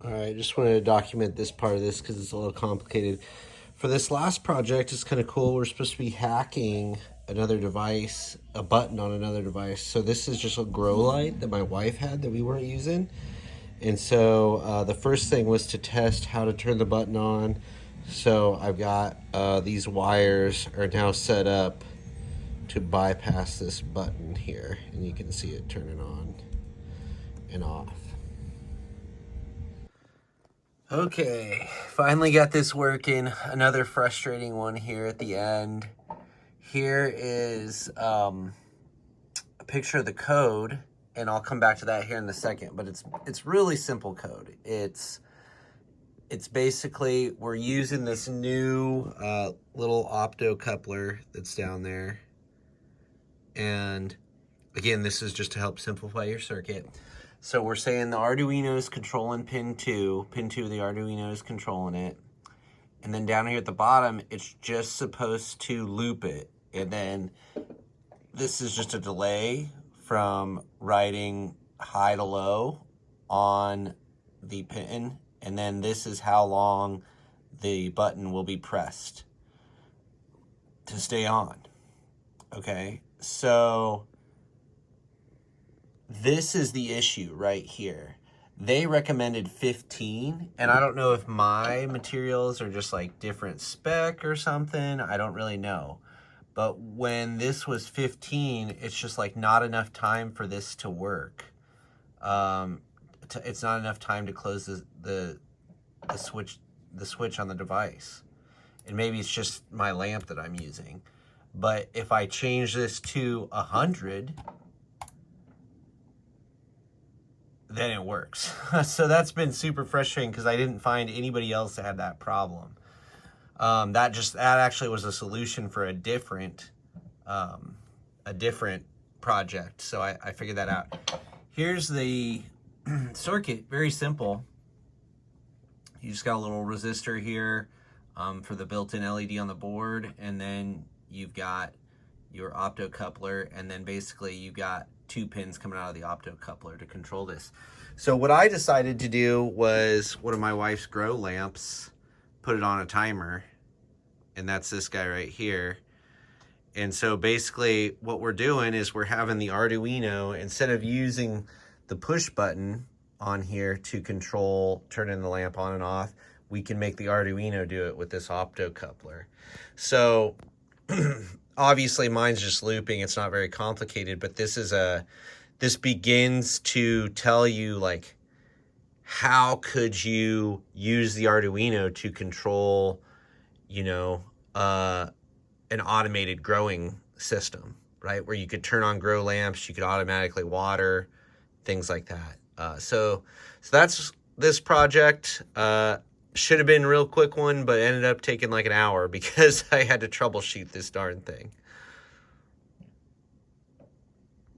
All right, just wanted to document this part of this because it's a little complicated. For this last project, it's kind of cool. We're supposed to be hacking another device, a button on another device. So this is just a grow light that my wife had that we weren't using. And so the first thing was to test how to turn the button on. So I've got these wires are now set up to bypass this button here. And you can see it turning on and off. Okay, finally got this working. Another frustrating one here at the end. Here is a picture of the code, and I'll come back to that here in a second, but it's really simple code. It's basically, we're using this new little opto coupler that's down there. And again, this is just to help simplify your circuit. So we're saying the Arduino is controlling pin 2. Pin 2 of the Arduino is controlling it. And then down here at the bottom, it's just supposed to loop it. And then this is just a delay from writing high to low on the pin. And then this is how long the button will be pressed to stay on. Okay, so this is the issue right here. They recommended 15, and I don't know if my materials are just like different spec or something. I don't really know. But when this was 15, it's just like not enough time for this to work. It's not enough time to close the switch on the device. And maybe it's just my lamp that I'm using. But if I change this to 100, then it works. So that's been super frustrating because I didn't find anybody else that had that problem. That actually was a solution for a different project. So I figured that out. Here's the circuit, very simple. You just got a little resistor here for the built-in LED on the board, and then you've got your opto coupler, and then basically you've got 2 pins coming out of the opto coupler to control this. So what I decided to do was one of my wife's grow lamps, put it on a timer, and that's this guy right here. And so basically what we're doing is we're having the Arduino, instead of using the push button on here to control turning the lamp on and off, we can make the Arduino do it with this opto coupler. So obviously mine's just looping, it's not very complicated, but this begins to tell you like how could you use the Arduino to control, you know, an automated growing system, right? Where you could turn on grow lamps, you could automatically water, things like that. So that's this project. Should have been a real quick one, but ended up taking like an hour because I had to troubleshoot this darn thing.